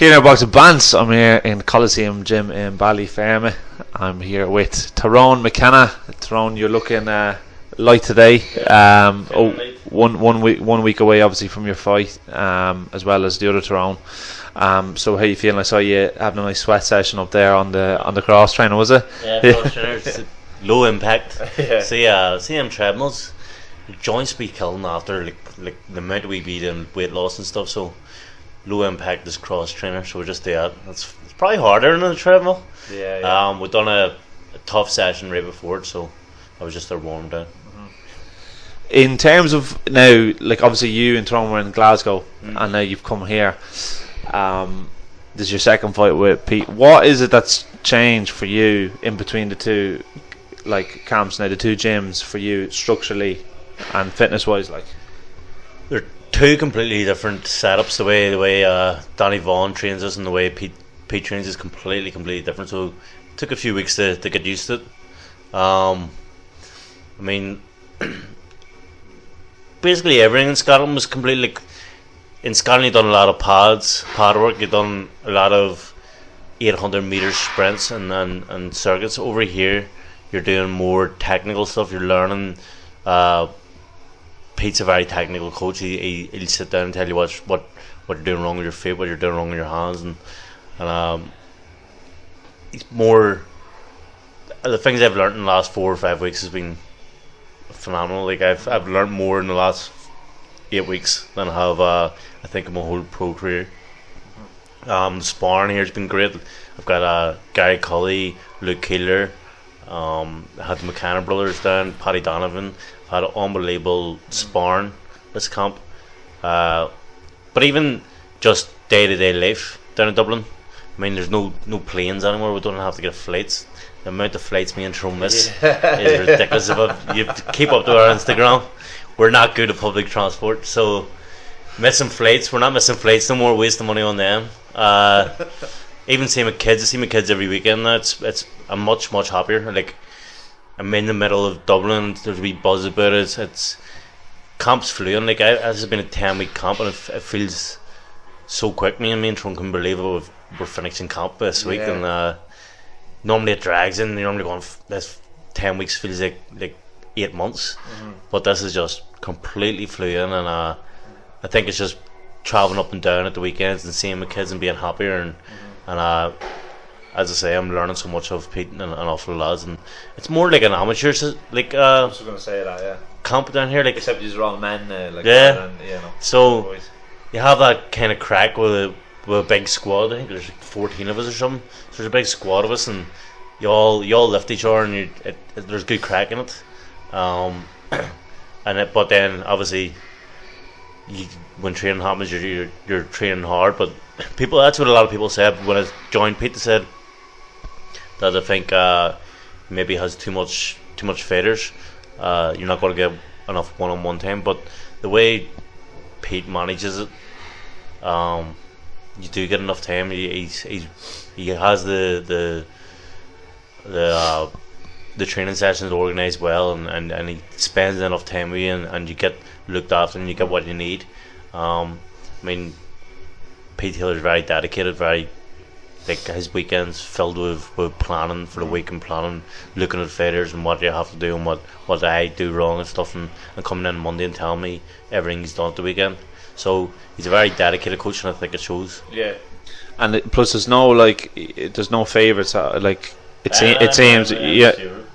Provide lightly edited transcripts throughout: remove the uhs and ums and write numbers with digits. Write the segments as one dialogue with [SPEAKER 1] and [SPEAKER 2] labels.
[SPEAKER 1] Keener box of Bants. I'm here in the Coliseum Gym in Ballyfermot. I'm here with Tyrone Mc Kenna. Tyrone, you're looking light today. One week away, obviously, from your fight, as well as the other Tyrone. So how you feeling? I saw you having a nice sweat session up there on the cross trainer, was it?
[SPEAKER 2] Yeah, cross trainer. It's low impact. Yeah. See them treadmills. Your joints be killing after like the amount we be doing weight loss and stuff. So low impact is cross trainer. So we just do that. It's probably harder than the treadmill.
[SPEAKER 1] Yeah.
[SPEAKER 2] We've done a tough session right before it, so I was just there warmed down.
[SPEAKER 1] In terms of now, like obviously you and Tyrone were in Glasgow, and now you've come here. This is your second fight with Pete. What is it that's changed for you in between the two, like camps now, the two gyms for you structurally and fitness wise? Like,
[SPEAKER 2] they're two completely different setups. The way Danny Vaughan trains us and the way Pete trains is completely different. So it took a few weeks to get used to it. I mean, basically everything in Scotland was completely like. In Scotland, you've done a lot of pad work. You've done a lot of 800-meter sprints and circuits. Over here, you're doing more technical stuff. You're learning. Pete's a very technical coach. He'll sit down and tell you what you're doing wrong with your feet, what you're doing wrong with your hands, and he's more. The things I've learned in the last 4 or 5 weeks has been phenomenal. Like I've learned more in the last 8 weeks than I have I think in my whole pro career. The sparring here has been great. I've got Gary Cully, Luke Keeler, I had the McKenna brothers down, Paddy Donovan. I've had an unbelievable sparring this camp. But even just day-to-day life down in Dublin, I mean there's no planes anymore. We don't have to get flights. The amount of flights me and Tyrone miss is ridiculous. You have to keep up to our Instagram. We're not good at public transport, so missing flights. We're not missing flights no more. Wasting money on them. Even seeing my kids. I see my kids every weekend now. I'm much happier. Like I'm in the middle of Dublin. There's a wee buzz about it. It's camp's fluent. Like this has been a 10-week camp, and it feels so quick. Me and Tyrone can believe it. We're finishing camp this week, and normally it drags in. You're normally going. This 10 weeks feels like 8 months, but this is just completely flew in, and I think it's just travelling up and down at the weekends and seeing my kids and being happier, and as I say, I'm learning so much of Pete and awful lads, and it's more like an amateur like
[SPEAKER 1] I was going to say that,
[SPEAKER 2] camp down here, like
[SPEAKER 1] except these are all men,
[SPEAKER 2] so you have that kind of crack with a big squad. I think there's like 14 of us or something, so there's a big squad of us, and you all lift each other, and there's good crack in it. But then obviously when training happens, you're training hard. But that's what a lot of people said when I joined Pete. They said that I think maybe has too much fighters. You're not going to get enough one-on-one time. But the way Pete manages it, you do get enough time. He has the training sessions organised well, and he spends enough time with you, and you get looked after, and you get what you need. I mean, Pete Taylor's very dedicated, very like his weekends filled with planning for the week and planning, looking at fighters and what you have to do and what I do wrong and stuff, and coming in Monday and telling me everything he's done at the weekend. So he's a very dedicated coach, and I think it shows.
[SPEAKER 1] Yeah, and plus there's no favourites. Like it seems,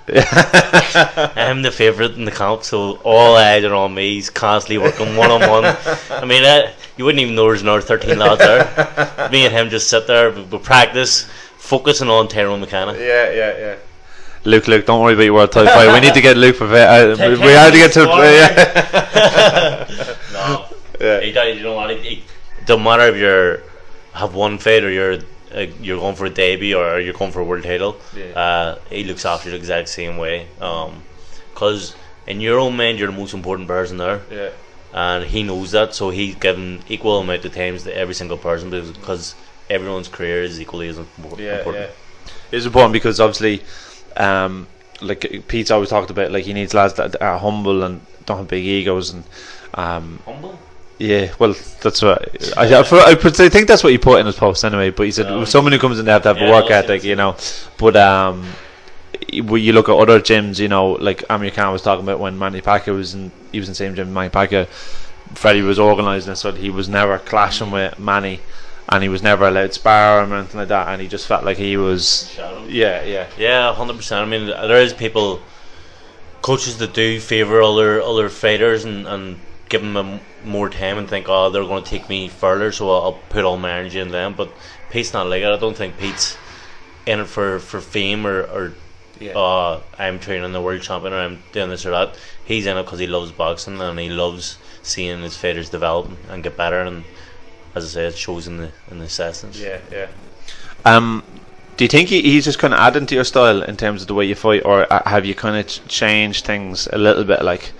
[SPEAKER 2] I'm the favourite in the camp, so all eyes are on me. He's constantly working one-on-one. I mean, you wouldn't even know there's another 13 lads there. Me and him just sit there, we practice, focusing on Tyrone Mc Kenna.
[SPEAKER 1] Yeah. Luke, don't worry about your world title fight. We need to get Luke prepared. We have to get to.
[SPEAKER 2] No. Yeah. You know what? It doesn't matter if you have one fight or you're going for a debut or you're going for a world title. He looks after you the exact same way, because in your own mind you're the most important person there, and he knows that, so he's given equal amount of times to every single person, because everyone's career is equally as important.
[SPEAKER 1] It's important because obviously like Pete's always talked about, like he needs lads that are humble and don't have big egos, and
[SPEAKER 2] humble?
[SPEAKER 1] Yeah, well, that's what I think that's what he put in his post anyway. But he said someone who comes in, they have to have a work ethic, you know. But you look at other gyms, you know, like Amir Khan was talking about when Manny Pacquiao was in the same gym. Manny Pacquiao, Freddie was organising it so that he was never clashing with Manny, and he was never allowed to spar him or anything like that. And he just felt like he was, yeah,
[SPEAKER 2] 100%. I mean, there is coaches that do favour other fighters and give them more time and think, oh, they're going to take me further, so I'll put all my energy in them. But Pete's not like it. I don't think Pete's in it for fame or I'm training the world champion or I'm doing this or that. He's in it because he loves boxing and he loves seeing his fighters develop and get better. And as I say, it shows in the sessions.
[SPEAKER 1] Yeah. Do you think he's just kind of adding to your style in terms of the way you fight, or have you kind of changed things a little bit? Like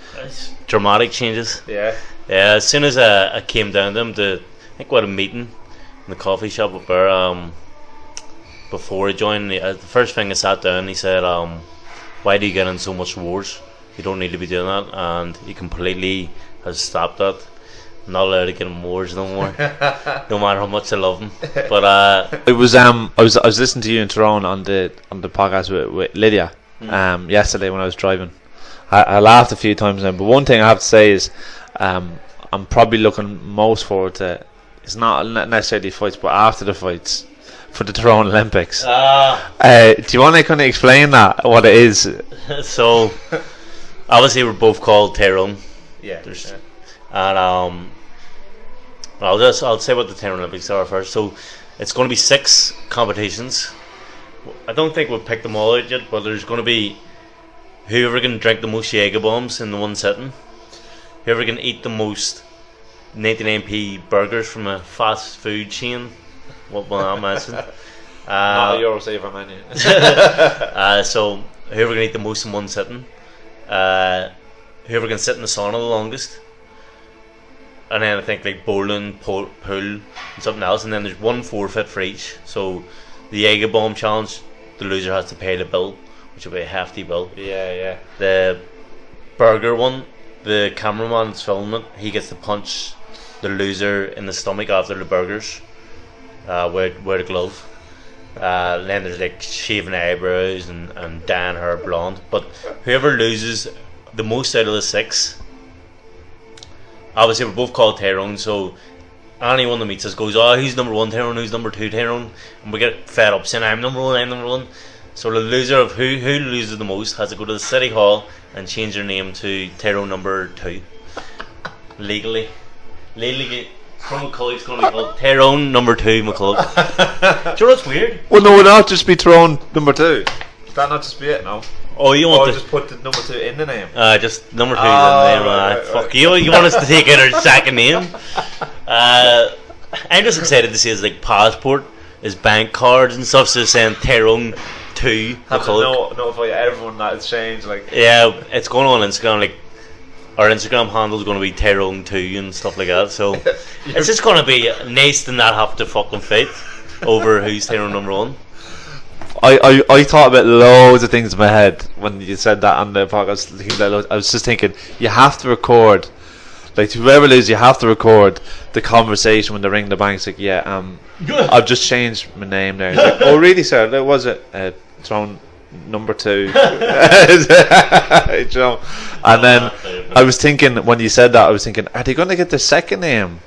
[SPEAKER 2] dramatic changes.
[SPEAKER 1] Yeah.
[SPEAKER 2] As soon as I came down to him, I think we had a meeting in the coffee shop up there. Before I joined, the first thing I sat down, he said, "Why do you get in so much wars? You don't need to be doing that." And he completely has stopped that. I'm not allowed to get in wars no more, no matter how much I love him. But
[SPEAKER 1] it was I was listening to you in Tyrone on the podcast with Lydia yesterday when I was driving. I laughed a few times now, but one thing I have to say is I'm probably looking most forward to. It's not necessarily fights, but after the fights. For the Tyrone Olympics. Do you want to kind of explain that, what it is?
[SPEAKER 2] So, obviously we're both called Tyrone.
[SPEAKER 1] Yeah.
[SPEAKER 2] And I'll say what the Tyrone Olympics are first. So, it's going to be 6 competitions. I don't think we've picked them all out yet, but there's going to be whoever can drink the most Jaeger bombs in the one sitting, whoever can eat the most 99p burgers from a fast food chain. What will I mention?
[SPEAKER 1] Not a Eurosaver menu.
[SPEAKER 2] So whoever can eat the most in one sitting, whoever can sit in the sauna the longest, and then I think like bowling, pool, and something else, and then there's one forfeit for each. So the Jaeger bomb challenge, the loser has to pay the bill, which will be a hefty bill.
[SPEAKER 1] Yeah.
[SPEAKER 2] The burger one, the cameraman's filming it. He gets to punch the loser in the stomach after the burgers. Wear the glove. Then there's like shaving eyebrows and dyeing hair blonde. But whoever loses the most out of the 6, obviously we're both called Tyrone, so anyone that meets us goes, "Oh, who's number 1 Tyrone, who's number 2 Tyrone?" And we get fed up saying, I'm number 1. So the loser of who loses the most has to go to the city hall and change their name to Tyrone number 2. Legally. From McCullough, it's going to be called Tyrone number 2 McCullough. Do you know what's weird?
[SPEAKER 1] Well, no, it would not just be Tyrone number 2. Would that not just be it, no?
[SPEAKER 2] Oh, you want to
[SPEAKER 1] just put the number 2 in the name?
[SPEAKER 2] Just number 2 in the name. Right. Fuck you. You want us to take out our second name? I'm just excited to see his like passport, his bank cards and stuff. So saying Tyrone 2 McCullough.
[SPEAKER 1] Notify everyone that it's changed. Like,
[SPEAKER 2] yeah, it's going on Instagram. Like, our Instagram handle is going to be Tyrone 2 and stuff like that. So it's just going to be nice to not have to fucking fight over who's Tyrone number 1.
[SPEAKER 1] I thought about loads of things in my head when you said that on the podcast. I was just thinking, you have to record, like, whoever loses, you have to record the conversation when they ring the bank. It's like, I've just changed my name there. It's like, oh really, sir? That was it. Tyrone number 2. You know? And then I was thinking, when you said that, I was thinking, are they going to get their second name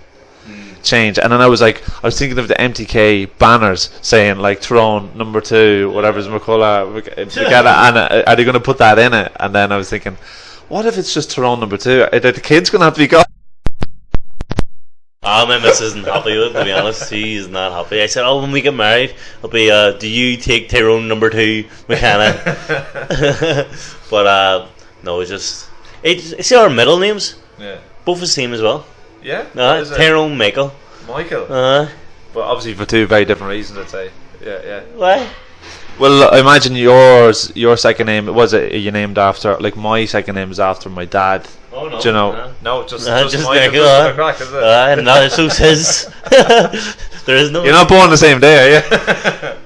[SPEAKER 1] change? And then I was thinking of the MTK banners saying like Tyrone number 2, whatever's McCullough, McKenna, and are they going to put that in it? And then I was thinking, what if it's just Tyrone number 2? Are the kids going to have to be gone?
[SPEAKER 2] My missus isn't happy with it, to be honest. She is not happy. I said, when we get married, it'll be, do you take Tyrone number 2 McKenna? But no, it's just, see our middle names?
[SPEAKER 1] Yeah.
[SPEAKER 2] Both the same as well.
[SPEAKER 1] Yeah?
[SPEAKER 2] Tyrone Michael.
[SPEAKER 1] But obviously for 2 very different reasons, I'd say. Yeah.
[SPEAKER 2] Why?
[SPEAKER 1] Well, I imagine your second name, you named after, like my second name is after my dad.
[SPEAKER 2] Oh no.
[SPEAKER 1] Do you know? No, just
[SPEAKER 2] Michael.
[SPEAKER 1] Crack, is it?
[SPEAKER 2] No, so says. There is no.
[SPEAKER 1] You're not born the same day, are you?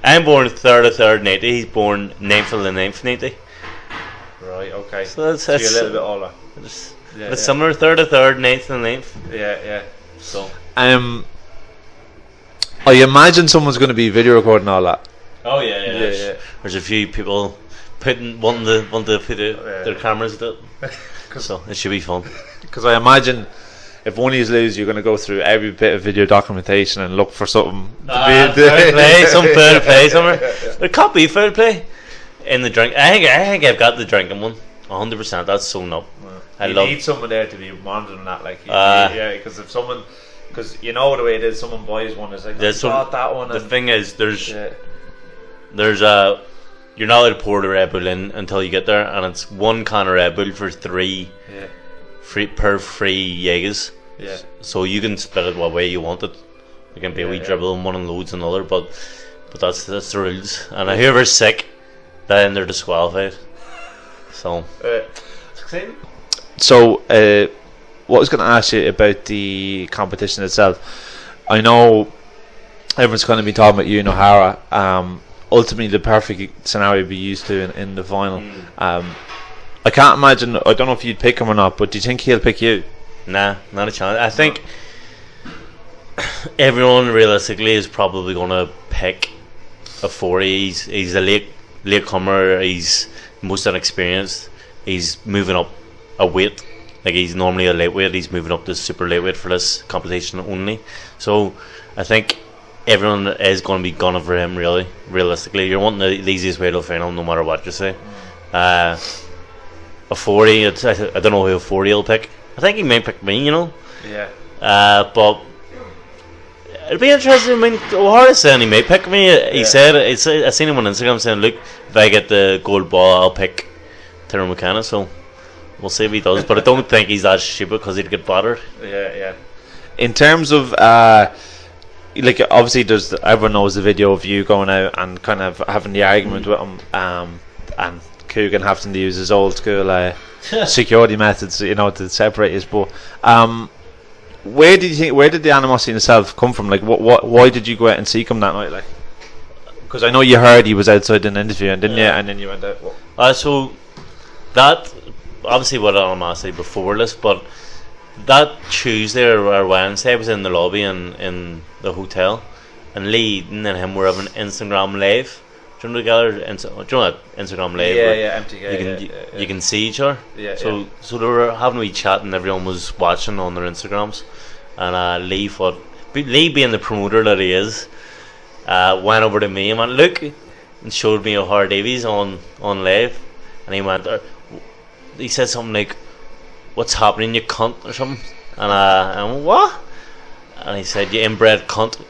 [SPEAKER 2] I'm born 3rd of 3rd 90. He's born 9th of the 9th 90.
[SPEAKER 1] Right, okay.
[SPEAKER 2] So
[SPEAKER 1] you're a little bit older.
[SPEAKER 2] It's similar, 3rd of 3rd, 9th and 9th.
[SPEAKER 1] Yeah.
[SPEAKER 2] So
[SPEAKER 1] I imagine someone's going to be video recording all that.
[SPEAKER 2] oh yeah. There's a few people wanting to put their cameras up, so it should be fun.
[SPEAKER 1] Because I imagine if one of you lose, you're going to go through every bit of video documentation and look for something.
[SPEAKER 2] Fair play, some fair play somewhere. There can't be fair play in the drink. I think I've got the drinking one 100%. That's sewn up.
[SPEAKER 1] You need someone there to be monitoring that, like because if someone, because you know the way it is, someone buys one, is like that one.
[SPEAKER 2] The thing is, there's you're not allowed to pour the Red Bull in until you get there, and it's 1 can of Red Bull for 3 per 3 Jaegers.
[SPEAKER 1] Yeah.
[SPEAKER 2] So you can split it what way you want it. It can be a wee dribble and one and loads another, but that's the rules. And whoever's sick, then they're disqualified. So. So, what I was going to ask you about the competition itself. I know everyone's going to be talking about you and OHara. Ultimately, the perfect scenario would be used to in the final. I can't imagine. I don't know if you'd pick him or not, but do you think he'll pick you? Nah, not a chance. I think everyone realistically is probably going to pick a 40. He's a late comer. He's most inexperienced. He's moving up a weight. Like, he's normally a lightweight. He's moving up to super lightweight for this competition only. So I think everyone is going to be gunning for him. Really, realistically, you're wanting the easiest way to the final, no matter what you say. A 40. I don't know who a 40 will pick. I think he may pick me, you know.
[SPEAKER 1] Yeah.
[SPEAKER 2] But it'll be interesting. I mean, OHara said he may pick me. He said, I seen him on Instagram saying, "Look, if I get the gold ball, I'll pick Tyrone Mc Kenna." So we'll see if he does. But I don't think he's that stupid because he'd get battered.
[SPEAKER 1] Yeah. In terms of like, obviously, everyone knows the video of you going out and kind of having the argument with him, and Coogan having to use his old school security methods, you know, to separate us. But where did the animosity in itself come from? Like, why did you go out and seek him that night? Like, because I know you heard he was outside in an interview, and didn't you? And then you went out.
[SPEAKER 2] So that obviously what animosity before this, but that Tuesday or Wednesday, I was in the lobby in the hotel, and Lee and him were having Instagram live. Do you know together? Do you know that Instagram live?
[SPEAKER 1] Yeah,
[SPEAKER 2] you can see each other. So they were having a wee chat, and everyone was watching on their Instagrams. And Lee, being the promoter that he is, went over to me and went, "Look," and showed me OHara Davies on live, and he went, he said something like, "What's happening, you cunt," or something, and I went, "What?" And he said, "You inbred cunt."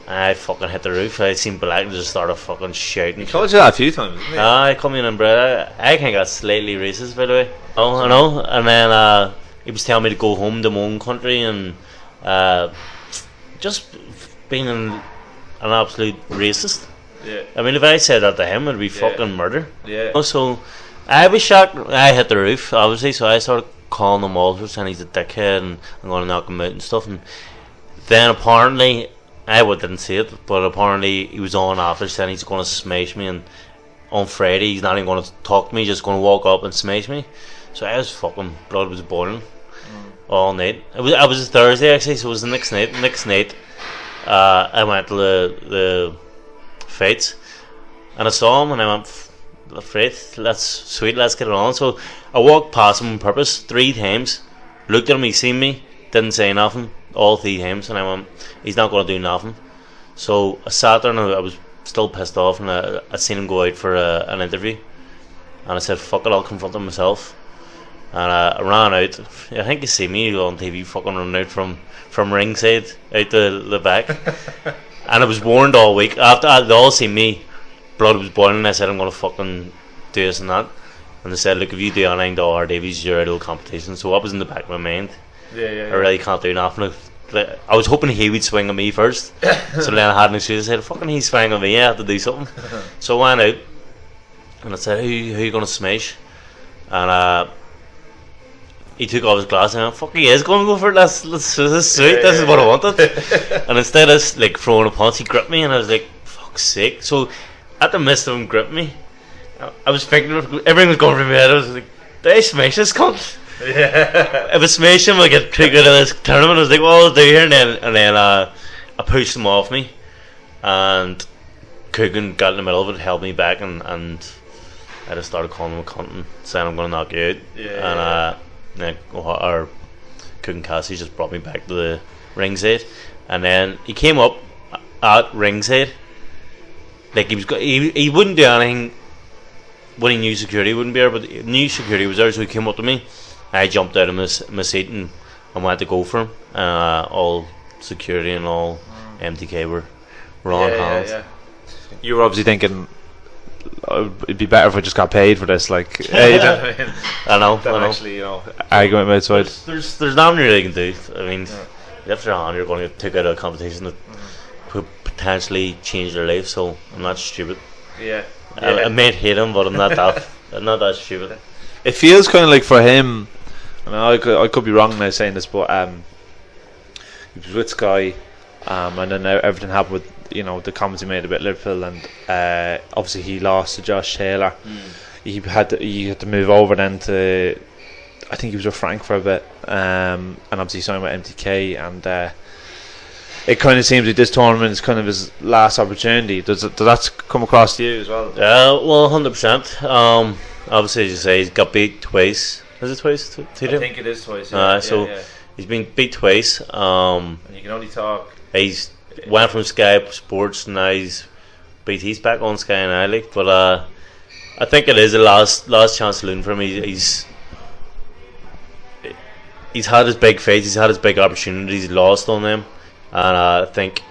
[SPEAKER 2] I fucking hit the roof. I seen black and just started fucking shouting.
[SPEAKER 1] He called you that a few times, didn't he?
[SPEAKER 2] I come in and bred. I think that's slightly racist, by the way. Oh, I know. And then he was telling me to go home to my own country, and just being an absolute racist.
[SPEAKER 1] Yeah.
[SPEAKER 2] I mean, if I said that to him, it'd be fucking murder.
[SPEAKER 1] Yeah.
[SPEAKER 2] So I was shocked. I hit the roof, obviously. So I started calling him all, saying he's a dickhead, and I'm going to knock him out and stuff. And then apparently, I didn't see it, but apparently he was on after saying he's going to smash me, and on Friday he's not even going to talk to me, just going to walk up and smash me. So I was fucking, blood was boiling all night. I was Thursday actually, so it was the next night. I went to the fights, and I saw him, and I went, let's get it on. So I walked past him on purpose 3 times, looked at him, he seen me, didn't say nothing all 3 times, and I went, he's not going to do nothing. So I sat there, and I was still pissed off, and I seen him go out for an interview, and I said, "Fuck it, I'll confront him myself." And I ran out. I think you see me on TV fucking running out from ringside out the back. And I was warned all week. After they all seen me, blood was boiling, and I said, "I'm going to fucking do this and that." And they said, "Look, if you do anything to OHara Davies, you're out of the competition." So that was in the back of my mind. I really can't do nothing. I was hoping he would swing at me first. So then I had an excuse. I said, "Fucking he's swinging at me, I have to do something." So I went out, and I said, who are you going to smash? And he took off his glass, and I went, "Fuck, he is going to go for it. This is sweet. This is what I wanted." And instead of like throwing a punch, he gripped me, and I was like, "Fuck's sake." So at the midst of him gripping me, I was thinking, everything was going through my head. I was like, "Did I smash this cunt?" if I smash him, I get triggered in this tournament. I was like, what I'll do here, and then I pushed him off me, and Coogan got in the middle of it, held me back, and I just started calling him a cunt and saying I'm going to knock you out. Then our Coogan Cassie just brought me back to the ringside, and then he came up at ringside. Like he wouldn't do anything when he knew security wouldn't be there, but he knew security was there, so he came up to me. I jumped out of my seat and went to go for him. All security and all MTK were on hands.
[SPEAKER 1] Yeah. You were obviously thinking, it'd be better if I just got paid for this. Like, you know what I mean?
[SPEAKER 2] I know.
[SPEAKER 1] Actually, arguing outside.
[SPEAKER 2] There's nothing really you can do. I mean, if you're on, you're going to take out a competition that could potentially change their life. So I'm not stupid.
[SPEAKER 1] Yeah.
[SPEAKER 2] I may hate him, but I'm not that stupid.
[SPEAKER 1] It feels kind of like for him. I could be wrong now saying this, but he was with Sky, and then everything happened with the comments he made about Liverpool, and obviously he lost to Josh Taylor. He had to move over then to, I think he was with Frank for a bit, and obviously signed with MTK, and it kind of seems like this tournament is kind of his last opportunity. Does that come across to you as well?
[SPEAKER 2] Well, 100%. Obviously, as you say, he's got beat twice. Is it twice?
[SPEAKER 1] I think it is twice. Yeah.
[SPEAKER 2] So he's been beat twice.
[SPEAKER 1] And you can only talk.
[SPEAKER 2] He's went from Sky Sports, and now he's back on Sky and I League. But I think it is a last chance saloon for him. He's had his big fights. He's had his big opportunities. He's lost on them. And I think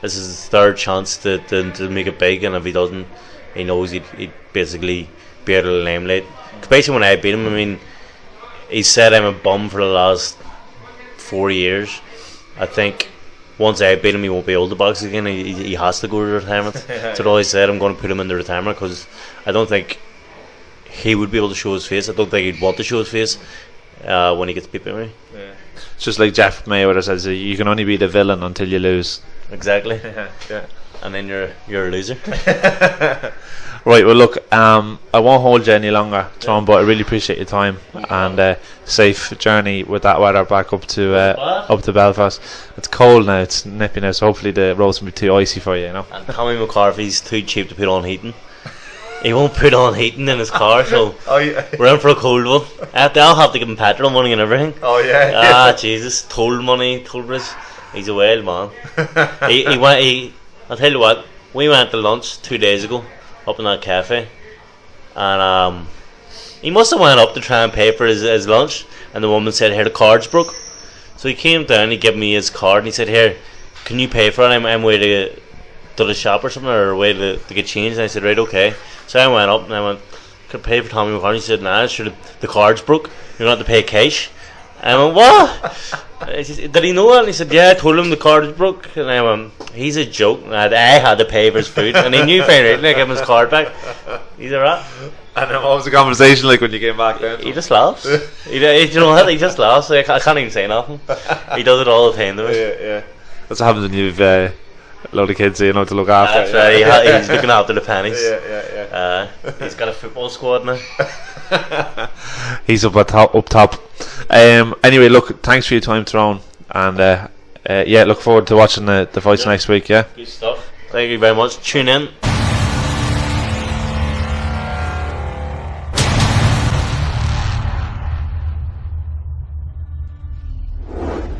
[SPEAKER 2] this is his third chance to make it big, and if he doesn't, he knows he'd basically be out of the limelight. Basically, when I beat him, I mean, he said I'm a bum for the last 4 years. I think once I beat him, he won't be able to box again. He has to go to retirement. That's what I always said. I'm going to put him into retirement because I don't think he would be able to show his face. I don't think he'd want to show his face when he gets beat by me.
[SPEAKER 1] Yeah. It's just like Jeff Mayweather says, you can only be the villain until you lose.
[SPEAKER 2] Exactly.
[SPEAKER 1] Yeah.
[SPEAKER 2] And then you're a loser.
[SPEAKER 1] Right, well look, I won't hold you any longer, Tyrone, but I really appreciate your time, and safe journey with that weather back up to Belfast. It's cold now, it's nippy now, so hopefully the roads won't be too icy for you, And
[SPEAKER 2] Tommy McCarthy's too cheap to put on heating. He won't put on heating in his car, so we're in for a cold one. I'll have to give him petrol money and everything. Jesus, toll money, toll bridge. He's a wild man. I'll tell you what, we went to lunch 2 days ago up in that cafe, and he must have went up to try and pay for his lunch, and the woman said, here, the card's broke. So he came down, he gave me his card, and he said, here, can you pay for it? I'm way to the shop or something, or a way to get changed. And I said, right, okay. So I went up and I went, could I pay for Tommy McCarthy? He said, nah, sure, the card's broke, you're going to have to pay cash. I went, what? I said, did he know that? And he said, yeah, I told him the card was broke. And I went, he's a joke. And I had to pay for his food, and he knew fine right, I gave him his card back. He's a rat.
[SPEAKER 1] And then what was the conversation like when you came back then?
[SPEAKER 2] He just laughs. You know what? He just laughs. I can't even say nothing. He does it all the time to me.
[SPEAKER 1] Yeah. That's what happens when you've a load of kids, to look after.
[SPEAKER 2] That's right. He's looking after the pennies.
[SPEAKER 1] Yeah.
[SPEAKER 2] He's got a football squad now.
[SPEAKER 1] He's up top. Anyway, look, thanks for your time, Tyrone, and look forward to watching the fights next week. Yeah.
[SPEAKER 2] Good stuff. Thank you very much. Tune in.